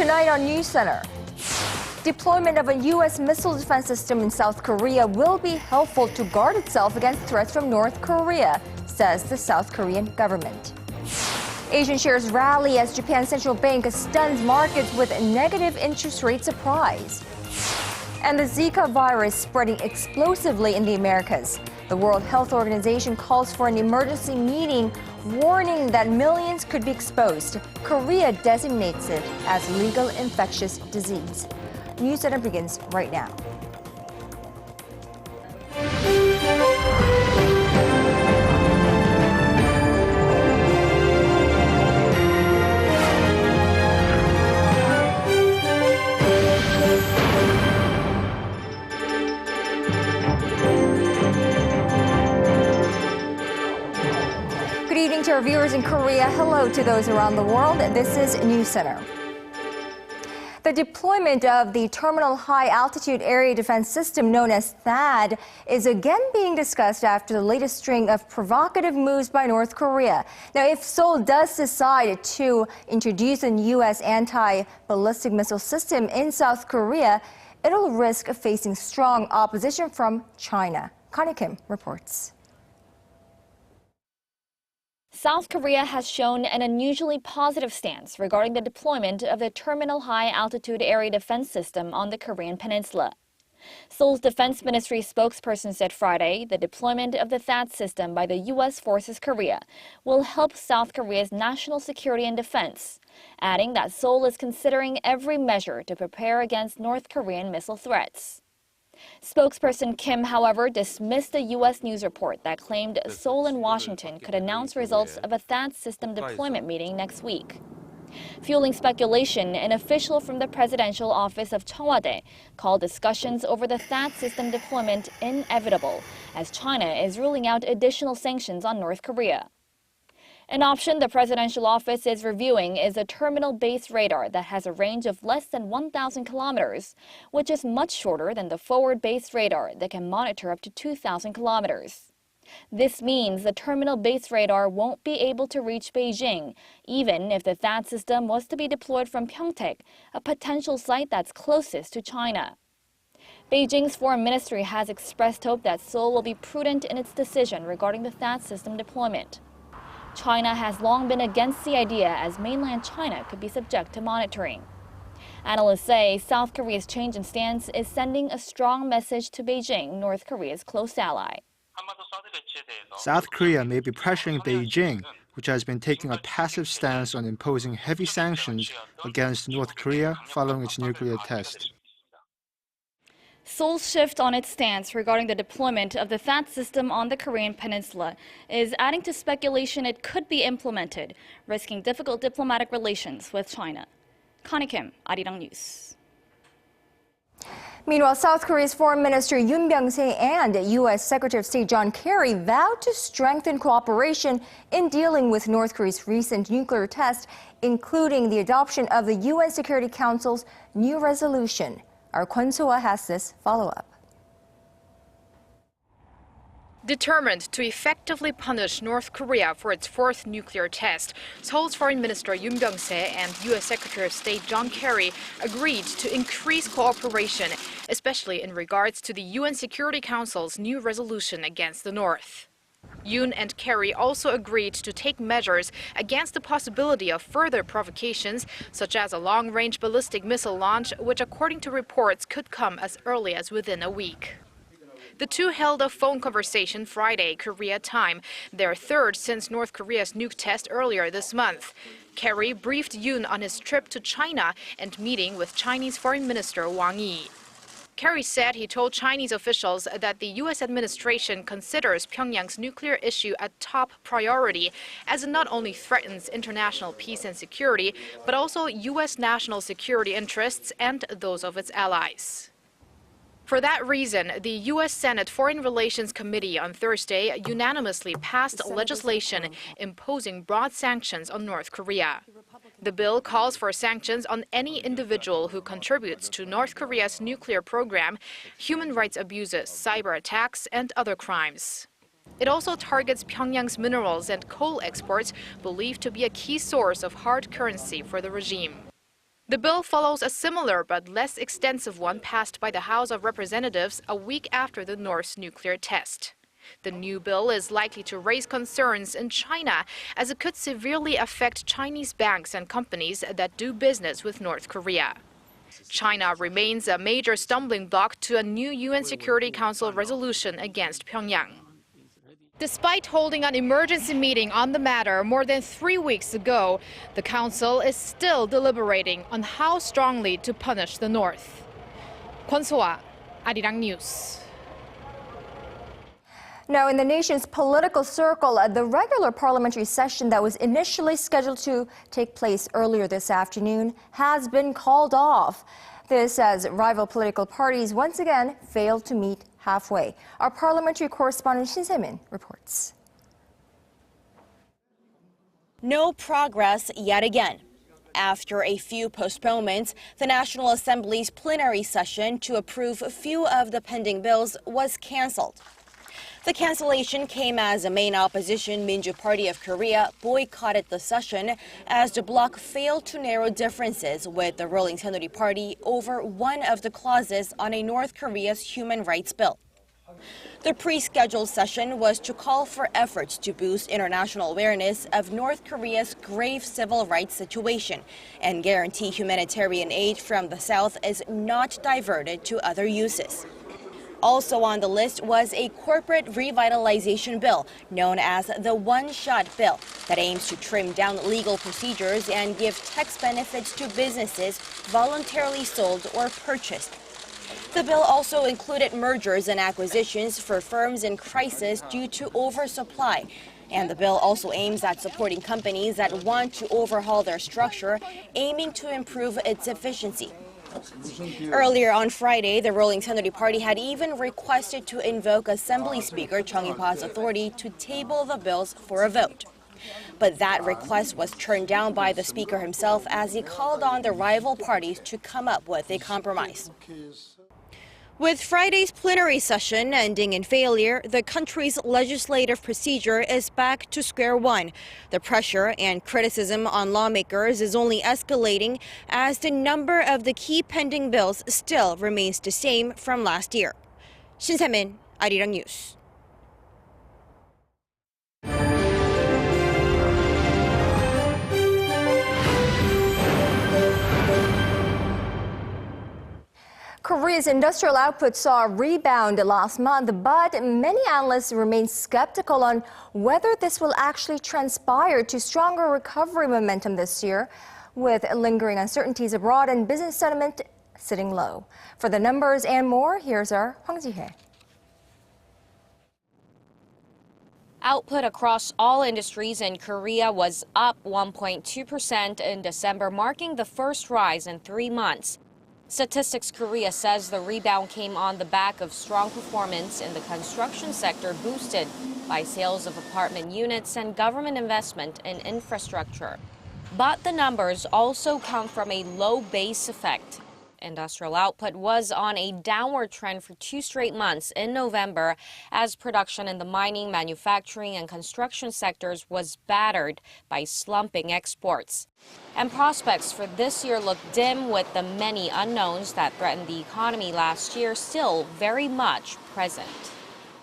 Tonight on NewsCenter, deployment of a U.S. missile defense system in South Korea will be helpful to guard itself against threats from North Korea, says the South Korean government. Asian shares rally as Japan's central bank stuns markets with negative interest rate surprise. And the Zika virus spreading explosively in the Americas. The World Health Organization calls for an emergency meeting, warning that millions could be exposed. Korea designates it as legal infectious disease. NewsCenter begins right now. Good evening to our viewers in Korea. Hello to those around the world. This is NewsCenter. The deployment of the Terminal High Altitude Area Defense System known as THAAD is again being discussed after the latest string of provocative moves by North Korea. Now, if Seoul does decide to introduce a U.S. anti-ballistic missile system in South Korea, it'll risk facing strong opposition from China. Connie Kim reports. South Korea has shown an unusually positive stance regarding the deployment of the Terminal High Altitude Area Defense System on the Korean peninsula. Seoul's Defense Ministry spokesperson said Friday the deployment of the THAAD system by the U.S. Forces Korea will help South Korea's national security and defense, adding that Seoul is considering every measure to prepare against North Korean missile threats. Spokesperson Kim, however, dismissed a U.S. news report that claimed Seoul and Washington could announce results of a THAAD system deployment meeting next week. Fueling speculation, an official from the presidential office of THAAD called discussions over the THAAD system deployment inevitable, as China is ruling out additional sanctions on North Korea. An option the presidential office is reviewing is a terminal-based radar that has a range of less than 1,000 kilometers, which is much shorter than the forward-based radar that can monitor up to 2,000 kilometers. This means the terminal-based radar won't be able to reach Beijing, even if the THAAD system was to be deployed from Pyeongtaek, a potential site that's closest to China. Beijing's foreign ministry has expressed hope that Seoul will be prudent in its decision regarding the THAAD system deployment. China has long been against the idea, as mainland China could be subject to monitoring. Analysts say South Korea's change in stance is sending a strong message to Beijing, North Korea's close ally. South Korea may be pressuring Beijing, which has been taking a passive stance on imposing heavy sanctions against North Korea following its nuclear test. Seoul's shift on its stance regarding the deployment of the THAAD system on the Korean peninsula is adding to speculation it could be implemented, risking difficult diplomatic relations with China. Connie Kim, Arirang News. Meanwhile, South Korea's Foreign Minister Yoon Byung-se and U.S. Secretary of State John Kerry vowed to strengthen cooperation in dealing with North Korea's recent nuclear test, including the adoption of the UN Security Council's new resolution. Our Kwon So-ah has this follow-up. Determined to effectively punish North Korea for its fourth nuclear test, Seoul's Foreign Minister Yoon Byung-se and U.S. Secretary of State John Kerry agreed to increase cooperation, especially in regards to the UN Security Council's new resolution against the North. Yoon and Kerry also agreed to take measures against the possibility of further provocations, such as a long-range ballistic missile launch, which according to reports could come as early as within a week. The two held a phone conversation Friday, Korea time, their third since North Korea's nuke test earlier this month. Kerry briefed Yoon on his trip to China and meeting with Chinese Foreign Minister Wang Yi. Kerry said he told Chinese officials that the U.S. administration considers Pyongyang's nuclear issue a top priority, as it not only threatens international peace and security, but also U.S. national security interests and those of its allies. For that reason, the U.S. Senate Foreign Relations Committee on Thursday unanimously passed legislation imposing broad sanctions on North Korea. The bill calls for sanctions on any individual who contributes to North Korea's nuclear program, human rights abuses, cyber attacks, and other crimes. It also targets Pyongyang's minerals and coal exports, believed to be a key source of hard currency for the regime. The bill follows a similar but less extensive one passed by the House of Representatives a week after the North's nuclear test. The new bill is likely to raise concerns in China as it could severely affect Chinese banks and companies that do business with North Korea. China remains a major stumbling block to a new UN Security Council resolution against Pyongyang. Despite holding an emergency meeting on the matter more than 3 weeks ago, the Council is still deliberating on how strongly to punish the North. Kwon So-ah, Arirang News. Now, in the nation's political circle, the regular parliamentary session that was initially scheduled to take place earlier this afternoon has been called off. This as rival political parties once again failed to meet halfway. Our parliamentary correspondent Shin Se-min reports. No progress yet again. After a few postponements, the National Assembly's plenary session to approve a few of the pending bills was canceled. The cancellation came as the main opposition Minju Party of Korea boycotted the session as the bloc failed to narrow differences with the ruling Plenary Party over one of the clauses on a North Korea's human rights bill. The pre-scheduled session was to call for efforts to boost international awareness of North Korea's grave civil rights situation and guarantee humanitarian aid from the South is not diverted to other uses. Also on the list was a corporate revitalization bill known as the One-Shot Bill that aims to trim down legal procedures and give tax benefits to businesses voluntarily sold or purchased. The bill also included mergers and acquisitions for firms in crisis due to oversupply. And the bill also aims at supporting companies that want to overhaul their structure, aiming to improve its efficiency. Earlier on Friday, the ruling Plenary Party had even requested to invoke Assembly Speaker Chung Il-hwa's authority to table the bills for a vote. But that request was turned down by the Speaker himself as he called on the rival parties to come up with a compromise. With Friday's plenary session ending in failure, the country's legislative procedure is back to square one. The pressure and criticism on lawmakers is only escalating as the number of the key pending bills still remains the same from last year. Shin Se-min, Arirang News. Korea's industrial output saw a rebound last month, but many analysts remain skeptical on whether this will actually transpire to stronger recovery momentum this year, with lingering uncertainties abroad and business sentiment sitting low. For the numbers and more, here's our Hwang Ji-hye. Output across all industries in Korea was up 1.2% in December, marking the first rise in 3 months. Statistics Korea says the rebound came on the back of strong performance in the construction sector, boosted by sales of apartment units and government investment in infrastructure. But the numbers also come from a low base effect. Industrial output was on a downward trend for 2 straight months in November as production in the mining, manufacturing, and construction sectors was battered by slumping exports. And prospects for this year look dim, with the many unknowns that threatened the economy last year still very much present.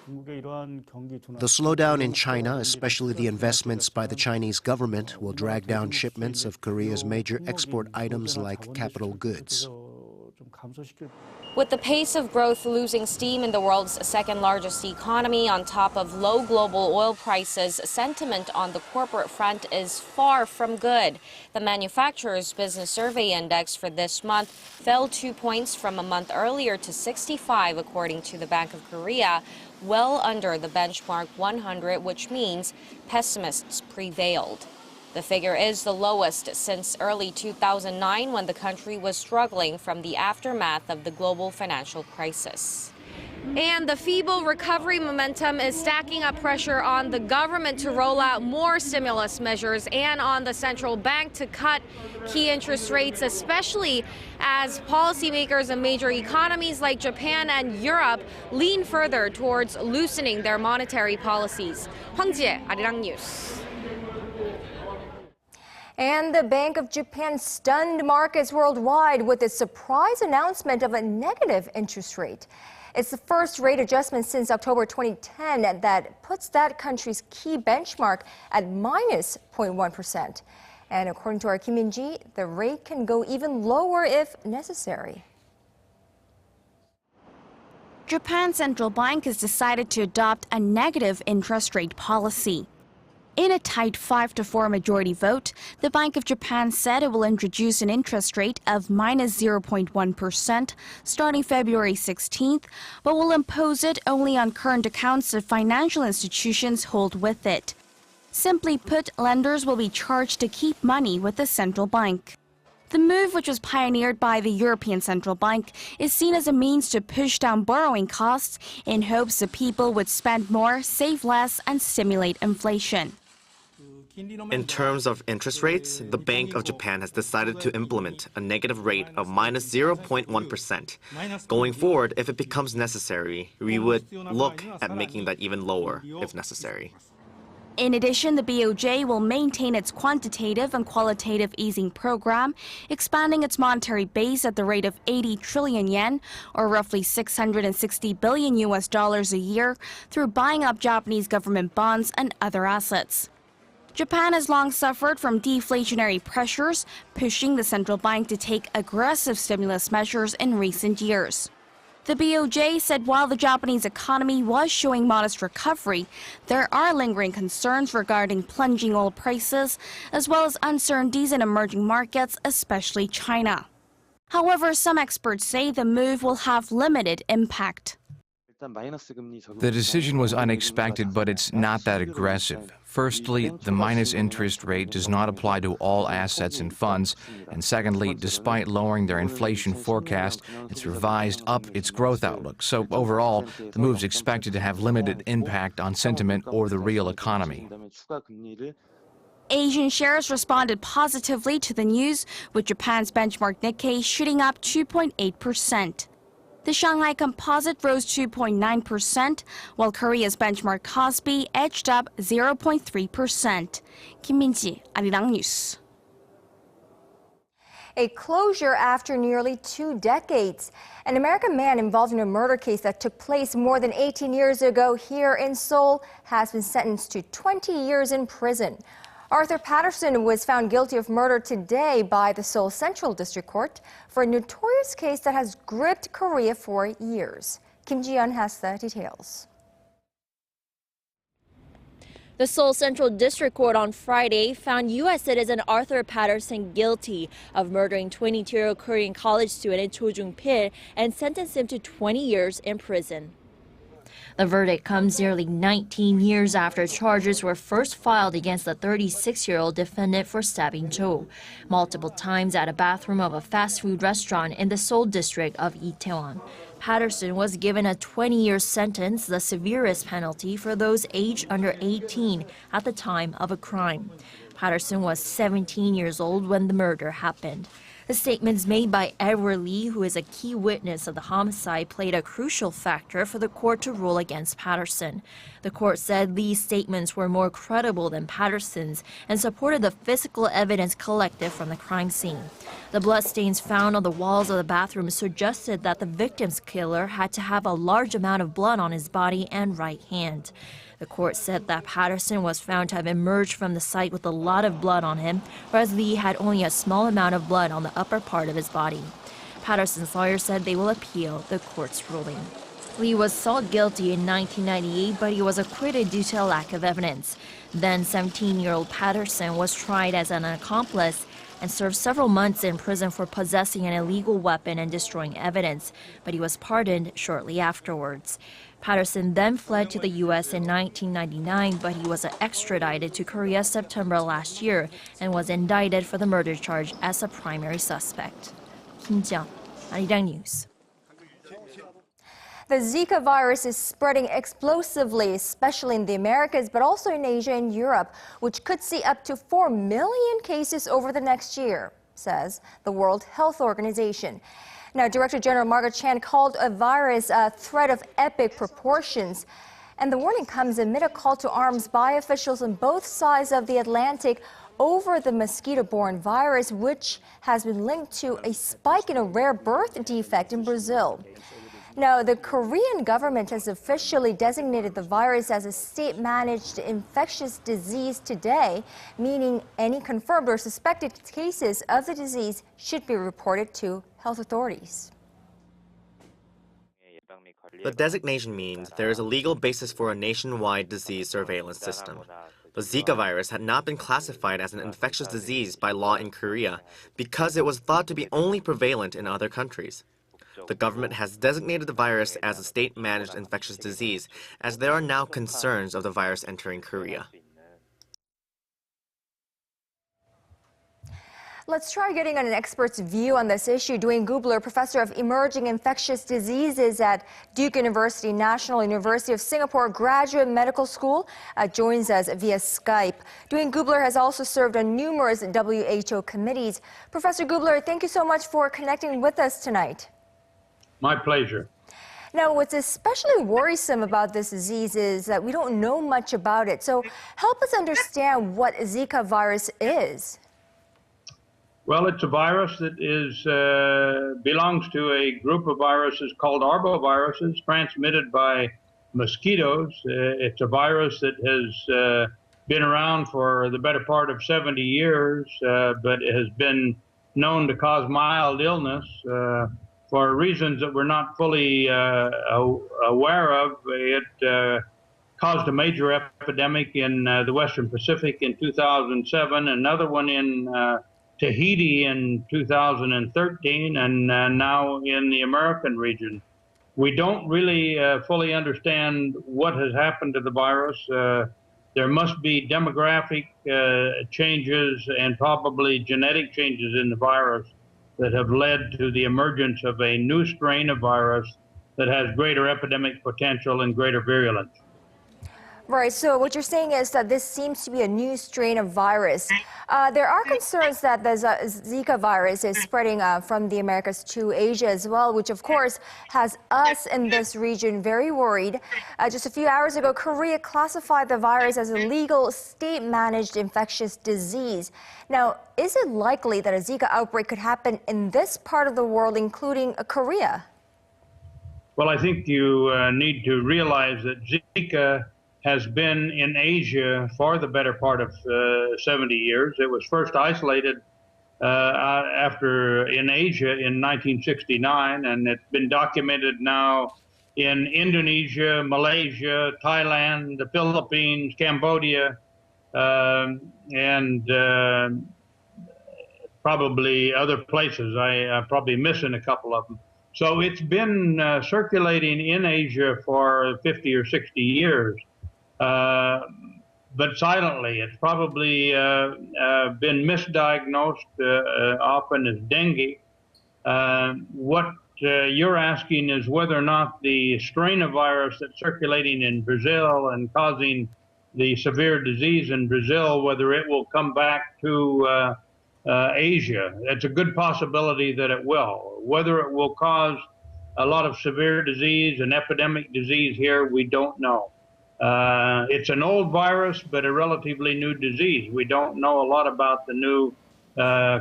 The slowdown in China, especially the investments by the Chinese government, will drag down shipments of Korea's major export items like capital goods. With the pace of growth losing steam in the world's second-largest economy on top of low global oil prices, sentiment on the corporate front is far from good. The Manufacturers Business Survey Index for this month fell 2 points from a month earlier to 65, according to the Bank of Korea, well under the benchmark 100, which means pessimists prevailed. The figure is the lowest since early 2009, when the country was struggling from the aftermath of the global financial crisis. And the feeble recovery momentum is stacking up pressure on the government to roll out more stimulus measures and on the central bank to cut key interest rates, especially as policymakers in major economies like Japan and Europe lean further towards loosening their monetary policies. Hwang Ji-hye, Arirang News. And the Bank of Japan stunned markets worldwide with its surprise announcement of a negative interest rate. It's the first rate adjustment since October 2010 that puts that country's key benchmark at minus 0.1%. And according to our Kim Min-ji, the rate can go even lower if necessary. Japan's central bank has decided to adopt a negative interest rate policy. In a tight 5-4 majority vote, the Bank of Japan said it will introduce an interest rate of minus 0.1% starting February 16th, but will impose it only on current accounts of financial institutions hold with it. Simply put, lenders will be charged to keep money with the central bank. The move, which was pioneered by the European Central Bank, is seen as a means to push down borrowing costs in hopes that people would spend more, save less, and stimulate inflation. In terms of interest rates, the Bank of Japan has decided to implement a negative rate of minus 0.1%. Going forward, if it becomes necessary, we would look at making that even lower if necessary. In addition, the BOJ will maintain its quantitative and qualitative easing program, expanding its monetary base at the rate of 80 trillion yen, or roughly $660 billion a year, through buying up Japanese government bonds and other assets. Japan has long suffered from deflationary pressures, pushing the central bank to take aggressive stimulus measures in recent years. The BOJ said while the Japanese economy was showing modest recovery, there are lingering concerns regarding plunging oil prices, as well as uncertainties in emerging markets, especially China. However, some experts say the move will have limited impact. The decision was unexpected, but it's not that aggressive. Firstly, the minus interest rate does not apply to all assets and funds. And secondly, despite lowering their inflation forecast, it's revised up its growth outlook. So overall, the move is expected to have limited impact on sentiment or the real economy. Asian shares responded positively to the news, with Japan's benchmark Nikkei shooting up 2.8%. The Shanghai Composite rose 2.9%, while Korea's benchmark Kospi edged up 0.3%. Kim Min-ji, Arirang News. A closure after nearly 2 decades. An American man involved in a murder case that took place more than 18 years ago here in Seoul has been sentenced to 20 years in prison. Arthur Patterson was found guilty of murder today by the Seoul Central District Court for a notorious case that has gripped Korea for years. Kim Ji-yeon has the details. The Seoul Central District Court on Friday found U.S. citizen Arthur Patterson guilty of murdering 22-year-old Korean college student Cho Jung-pil and sentenced him to 20 years in prison. The verdict comes nearly 19 years after charges were first filed against the 36-year-old defendant for stabbing Cho multiple times at a bathroom of a fast food restaurant in the Seoul district of Itaewon. Patterson was given a 20-year sentence, the severest penalty for those aged under 18 at the time of a crime. Patterson was 17 years old when the murder happened. The statements made by Edward Lee, who is a key witness of the homicide, played a crucial factor for the court to rule against Patterson. The court said Lee's statements were more credible than Patterson's and supported the physical evidence collected from the crime scene. The bloodstains found on the walls of the bathroom suggested that the victim's killer had to have a large amount of blood on his body and right hand. The court said that Patterson was found to have emerged from the site with a lot of blood on him, whereas Lee had only a small amount of blood on the upper part of his body. Patterson's lawyer said they will appeal the court's ruling. Lee was sought guilty in 1998, but he was acquitted due to a lack of evidence. Then 17-year-old Patterson was tried as an accomplice and served several months in prison for possessing an illegal weapon and destroying evidence, but he was pardoned shortly afterwards. Patterson then fled to the U.S. in 1999, but he was extradited to Korea September last year and was indicted for the murder charge as a primary suspect. Kim Ji-yeon, Arirang News. The Zika virus is spreading explosively, especially in the Americas, but also in Asia and Europe, which could see up to 4 million cases over the next year, says the World Health Organization. Now, Director General Margaret Chan called a virus a threat of epic proportions. And the warning comes amid a call to arms by officials on both sides of the Atlantic over the mosquito-borne virus, which has been linked to a spike in a rare birth defect in Brazil. Now, the Korean government has officially designated the virus as a state-managed infectious disease today, meaning any confirmed or suspected cases of the disease should be reported to health authorities. The designation means there is a legal basis for a nationwide disease surveillance system. The Zika virus had not been classified as an infectious disease by law in Korea because it was thought to be only prevalent in other countries. The government has designated the virus as a state-managed infectious disease, as there are now concerns of the virus entering Korea. Let's try getting an expert's view on this issue. Duane Gubler, professor of emerging infectious diseases at Duke University, National University of Singapore Graduate Medical School, joins us via Skype. Duane Gubler has also served on numerous WHO committees. Professor Gubler, thank you so much for connecting with us tonight. My pleasure. Now, what's especially worrisome about this disease is that we don't know much about it. So help us understand what Zika virus is. Well, it's a virus that belongs to a group of viruses called arboviruses transmitted by mosquitoes. It's a virus that has been around for the better part of 70 years, but it has been known to cause mild illness for reasons that we're not fully aware of. It caused a major epidemic in the Western Pacific in 2007, another one in Tahiti in 2013, and now in the American region. We don't really fully understand what has happened to the virus. There must be demographic changes and probably genetic changes in the virus that have led to the emergence of a new strain of virus that has greater epidemic potential and greater virulence. Right, so what you're saying is that this seems to be a new strain of virus. There are concerns that the Zika virus is spreading from the Americas to Asia as well, which of course has us in this region very worried. Just a few hours ago, Korea classified the virus as a legal state-managed infectious disease. Now, is it likely that a Zika outbreak could happen in this part of the world, including Korea? Well, I think you need to realize that Zika has been in Asia for the better part of 70 years. It was first isolated in Asia in 1969, and it's been documented now in Indonesia, Malaysia, Thailand, the Philippines, Cambodia, and probably other places. I'm probably missing a couple of them. So it's been circulating in Asia for 50 or 60 years. But silently. It's probably been misdiagnosed often as dengue. What you're asking is whether or not the strain of virus that's circulating in Brazil and causing the severe disease in Brazil, whether it will come back to Asia. It's a good possibility that it will. Whether it will cause a lot of severe disease and epidemic disease here, we don't know. It's an old virus, but a relatively new disease. We don't know a lot about the new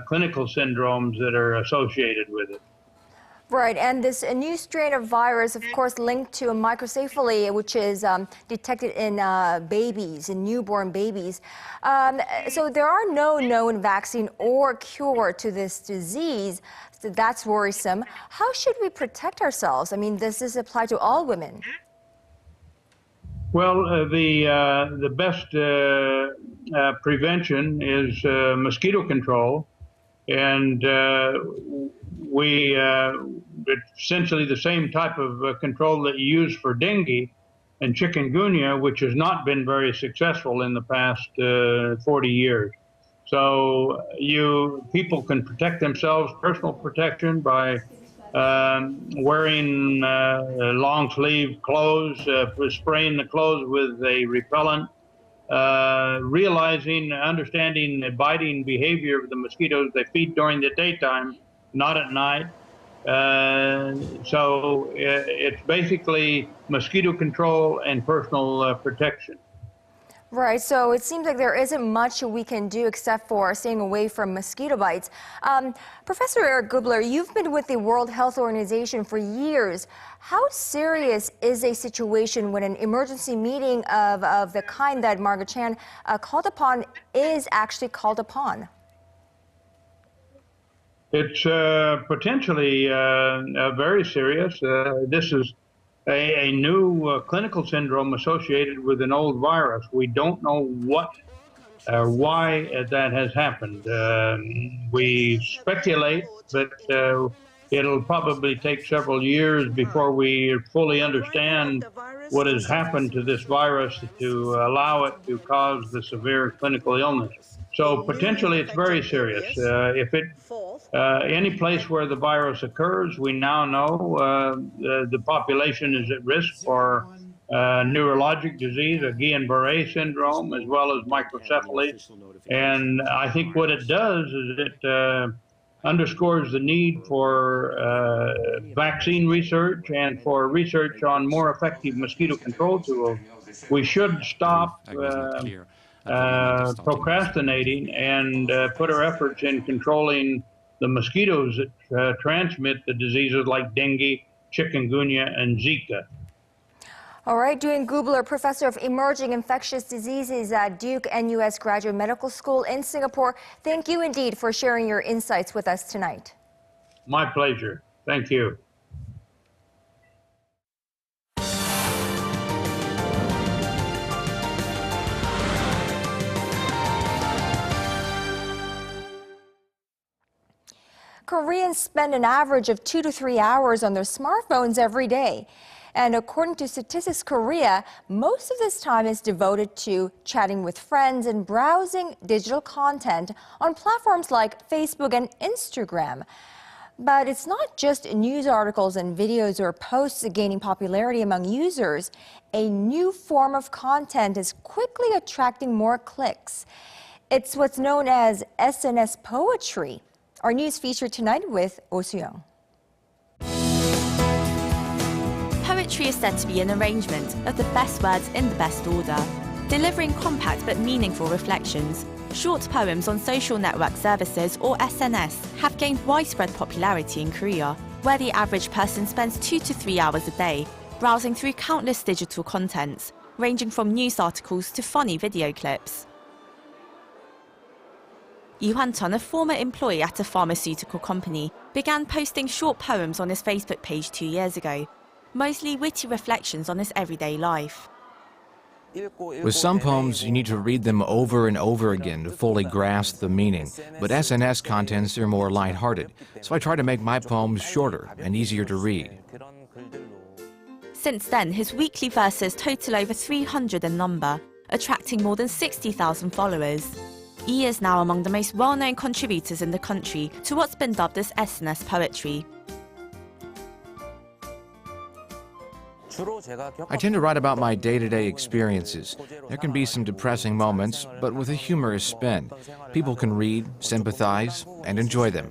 clinical syndromes that are associated with it. Right, and this new strain of virus, of course, linked to a microcephaly, which is detected in babies, in newborn babies. So there are no known vaccine or cure to this disease. So that's worrisome. How should we protect ourselves? I mean, does this apply to all women? Well, the best prevention is mosquito control, and it's essentially the same type of control that you use for dengue and chikungunya, which has not been very successful in the past 40 years. So people can protect themselves, personal protection, by wearing long sleeve clothes, spraying the clothes with a repellent, realizing, understanding the biting behavior of the mosquitoes. They feed during the daytime, not at night. So it's basically mosquito control and personal protection. Right, so it seems like there isn't much we can do except for staying away from mosquito bites. Professor Eric Gubler, you've been with the World Health Organization for years. How serious is a situation when an emergency meeting of the kind that Margaret Chan called upon is actually called upon? It's potentially very serious. This is a new clinical syndrome associated with an old virus. We don't know what or why that has happened. We speculate that it'll probably take several years before we fully understand what has happened to this virus to allow it to cause the severe clinical illness. So potentially it's very serious. If it any place where the virus occurs, we now know the population is at risk for neurologic disease, a Guillain-Barré syndrome, as well as microcephaly. And I think what it does is it underscores the need for vaccine research and for research on more effective mosquito control tools. We should stop procrastinating and put our efforts in controlling the mosquitoes that transmit the diseases like dengue, chikungunya, and Zika. All right, Duane Gubler, Professor of Emerging Infectious Diseases at Duke NUS Graduate Medical School in Singapore. Thank you indeed for sharing your insights with us tonight. My pleasure. Thank you. Koreans spend an average of 2 to 3 hours on their smartphones every day. And according to Statistics Korea, most of this time is devoted to chatting with friends and browsing digital content on platforms like Facebook and Instagram. But it's not just news articles and videos or posts gaining popularity among users. A new form of content is quickly attracting more clicks. It's what's known as SNS Poetry. Our news feature tonight with Oh Soo-young. Poetry is said to be an arrangement of the best words in the best order, delivering compact but meaningful reflections. Short poems on social network services, or SNS, have gained widespread popularity in Korea, where the average person spends 2 to 3 hours a day, browsing through countless digital contents, ranging from news articles to funny video clips. Lee Hwan-chun, a former employee at a pharmaceutical company, began posting short poems on his Facebook page 2 years ago, mostly witty reflections on his everyday life. With some poems, you need to read them over and over again to fully grasp the meaning, but SNS contents are more lighthearted, so I try to make my poems shorter and easier to read. Since then, his weekly verses total over 300 in number, attracting more than 60,000 followers. He is now among the most well-known contributors in the country to what's been dubbed as SNS Poetry. I tend to write about my day-to-day experiences. There can be some depressing moments, but with a humorous spin. People can read, sympathize, and enjoy them.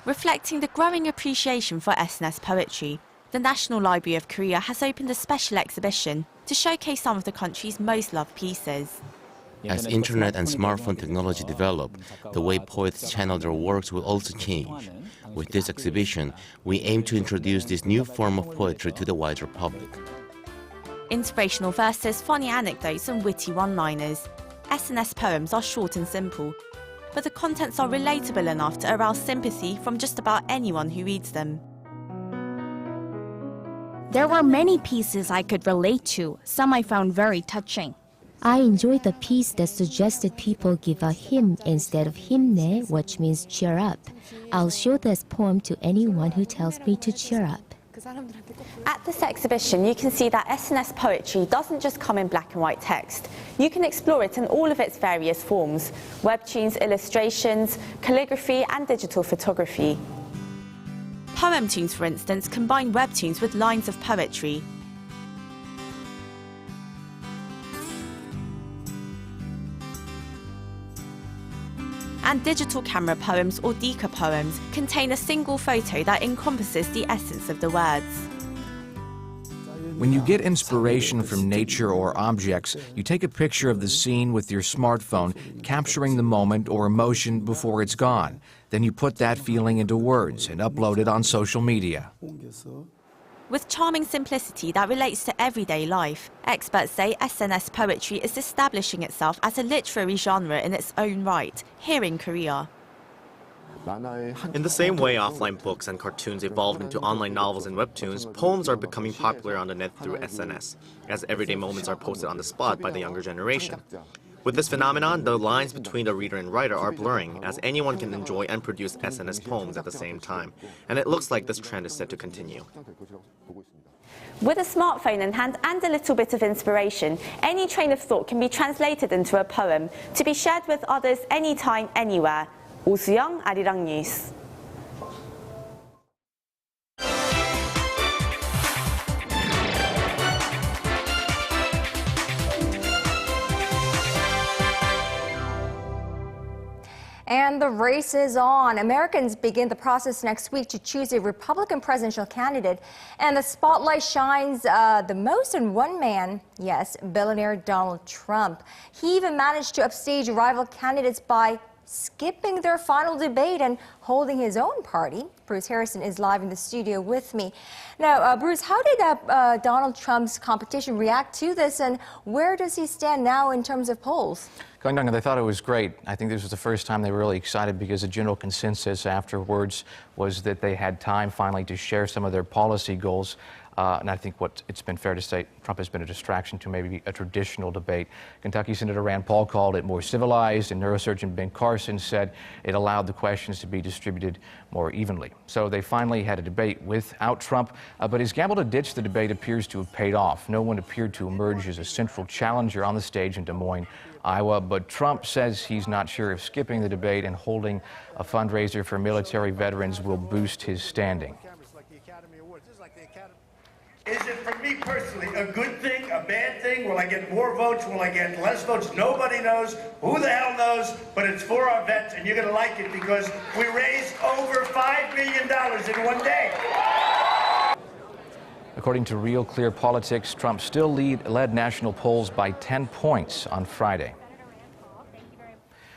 Reflecting the growing appreciation for SNS Poetry, the National Library of Korea has opened a special exhibition to showcase some of the country's most loved pieces. As internet and smartphone technology develop, the way poets channel their works will also change. With this exhibition, we aim to introduce this new form of poetry to the wider public. Inspirational verses, funny anecdotes and witty one-liners. SNS poems are short and simple, but the contents are relatable enough to arouse sympathy from just about anyone who reads them. There were many pieces I could relate to, some I found very touching. I enjoyed the piece that suggested people give a hymn instead of himne, which means cheer up. I'll show this poem to anyone who tells me to cheer up. At this exhibition, you can see that SNS poetry doesn't just come in black and white text. You can explore it in all of its various forms: webtoons, illustrations, calligraphy, and digital photography. Poem tunes, for instance, combine webtoons with lines of poetry. And digital camera poems, or Zika poems, contain a single photo that encompasses the essence of the words. When you get inspiration from nature or objects, you take a picture of the scene with your smartphone, capturing the moment or emotion before it's gone. Then you put that feeling into words and upload it on social media. With charming simplicity that relates to everyday life, experts say SNS Poetry is establishing itself as a literary genre in its own right, here in Korea. In the same way offline books and cartoons evolved into online novels and webtoons, poems are becoming popular on the net through SNS, as everyday moments are posted on the spot by the younger generation. With this phenomenon, the lines between the reader and writer are blurring, as anyone can enjoy and produce SNS poems at the same time, and it looks like this trend is set to continue. With a smartphone in hand and a little bit of inspiration, any train of thought can be translated into a poem, to be shared with others anytime, anywhere. 오수영, Arirang News. And the race is on. Americans begin the process next week to choose a Republican presidential candidate. And the spotlight shines the most on one man, yes, billionaire Donald Trump. He even managed to upstage rival candidates by skipping their final debate and holding his own party. Bruce Harrison is live in the studio with me. Now, Bruce, how did Donald Trump's competition react to this, and where does he stand now in terms of polls? They thought it was great. I think this was the first time they were really excited because the general consensus afterwards was that they had time finally to share some of their policy goals. And I think it's been fair to say, Trump has been a distraction to maybe a traditional debate. Kentucky Senator Rand Paul called it more civilized, and neurosurgeon Ben Carson said it allowed the questions to be distributed more evenly. So they finally had a debate without Trump, but his gamble to ditch the debate appears to have paid off. No one appeared to emerge as a central challenger on the stage in Des Moines, Iowa, but Trump says he's not sure if skipping the debate and holding a fundraiser for military veterans will boost his standing. Is it for me personally a good thing, a bad thing? Will I get more votes? Will I get less votes? Nobody knows. Who the hell knows? But it's for our vets, and you're going to like it because we raised over $5 million in one day. According to Real Clear Politics, Trump still led national polls by 10 points on Friday.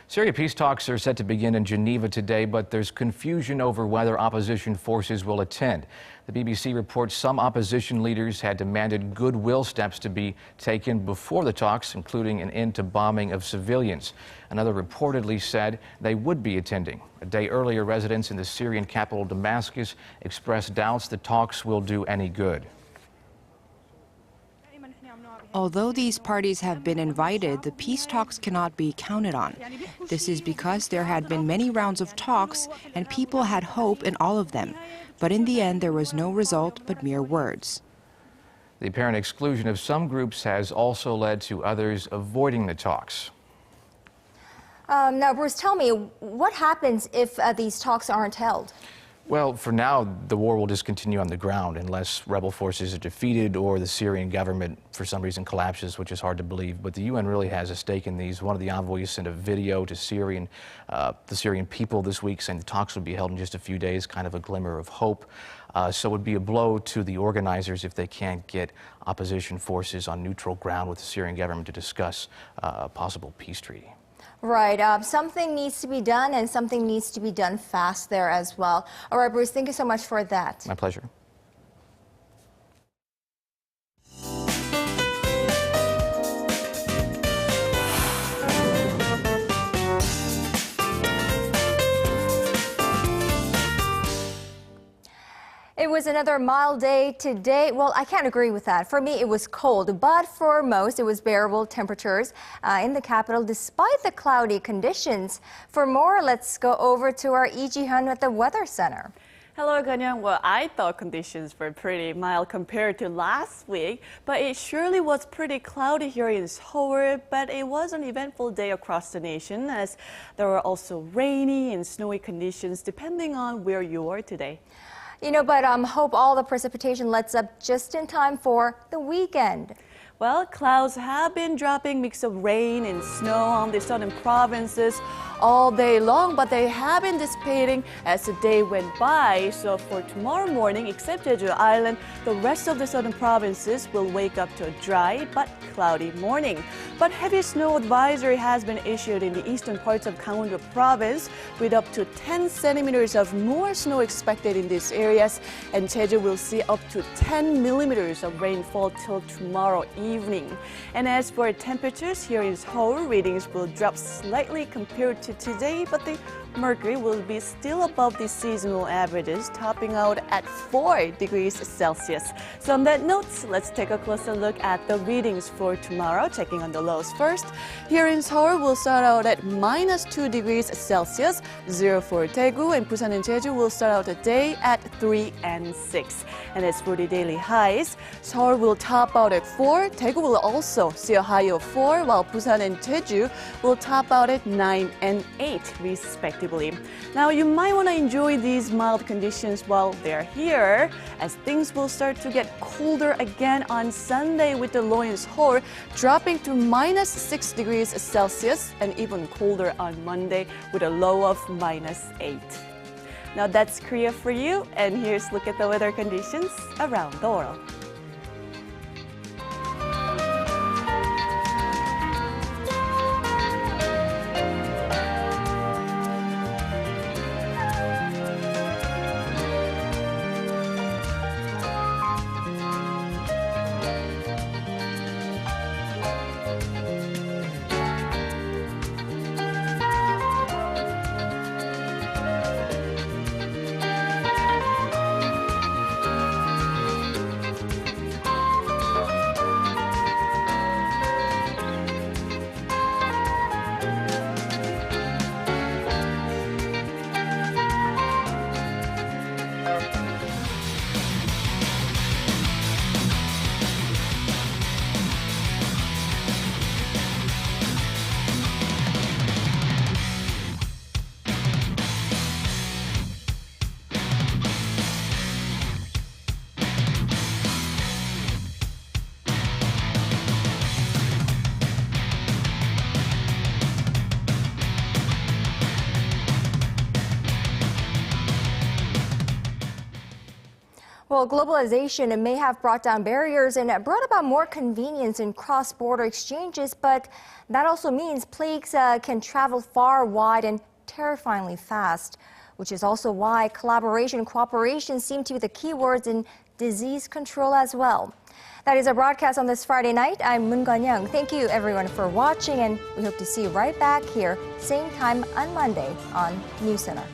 Syria peace talks are set to begin in Geneva today, but there's confusion over whether opposition forces will attend. The BBC reports some opposition leaders had demanded goodwill steps to be taken before the talks, including an end to bombing of civilians. Another reportedly said they would be attending. A day earlier, residents in the Syrian capital Damascus expressed doubts the talks will do any good. Although these parties have been invited, the peace talks cannot be counted on. This is because there had been many rounds of talks and people had hope in all of them. But in the end, there was no result but mere words. The apparent exclusion of some groups has also led to others avoiding the talks. Now, Bruce, tell me, what happens if these talks aren't held? Well, for now, the war will just continue on the ground unless rebel forces are defeated or the Syrian government, for some reason, collapses, which is hard to believe. But the UN really has a stake in these. One of the envoys sent a video to the Syrian people this week saying the talks would be held in just a few days, kind of a glimmer of hope. So it would be a blow to the organizers if they can't get opposition forces on neutral ground with the Syrian government to discuss a possible peace treaty. Right. Something needs to be done, and something needs to be done fast there as well. All right, Bruce, thank you so much for that. My pleasure. It was another mild day today. Well, I can't agree with that. For me, it was cold, but for most, it was bearable temperatures in the capital despite the cloudy conditions. For more, let's go over to our Lee Ji-hyun at the Weather Center. Hello, Ganyang. Well, I thought conditions were pretty mild compared to last week, but it surely was pretty cloudy here in Seoul. But it was an eventful day across the nation, as there were also rainy and snowy conditions depending on where you are today. You know, but hope all the precipitation lets up just in time for the weekend. Well, clouds have been dropping mix of rain and snow on the southern provinces all day long, but they have been dissipating as the day went by. So for tomorrow morning, except Jeju Island, the rest of the southern provinces will wake up to a dry but cloudy morning. But heavy snow advisory has been issued in the eastern parts of Gangwon-do province, with up to 10 centimeters of more snow expected in these areas, and Jeju will see up to 10 millimeters of rainfall till tomorrow evening. And as for temperatures, here in Seoul, readings will drop slightly compared to today, but the mercury will be still above the seasonal averages, topping out at 4 degrees Celsius. So on that note, let's take a closer look at the readings for tomorrow, checking on the lows first. Here in Seoul, we'll start out at -2 degrees Celsius, 0 for Daegu, and Busan and Jeju will start out the day at 3 and 6. And as for the daily highs, Seoul will top out at 4, Daegu will also see a high of 4, while Busan and Jeju will top out at 9 and 8, respectively. Now, you might want to enjoy these mild conditions while they're here, as things will start to get colder again on Sunday, with the low in Seoul dropping to -6 degrees Celsius, and even colder on Monday with a low of -8. Now that's Korea for you, and here's a look at the weather conditions around the world. Well, globalization may have brought down barriers and brought about more convenience in cross-border exchanges, but that also means plagues can travel far, wide, and terrifyingly fast, which is also why collaboration and cooperation seem to be the key words in disease control as well. That is our broadcast on this Friday night. I'm Moon Gun-young. Thank you, everyone, for watching, and we hope to see you right back here, same time on Monday on NewsCenter.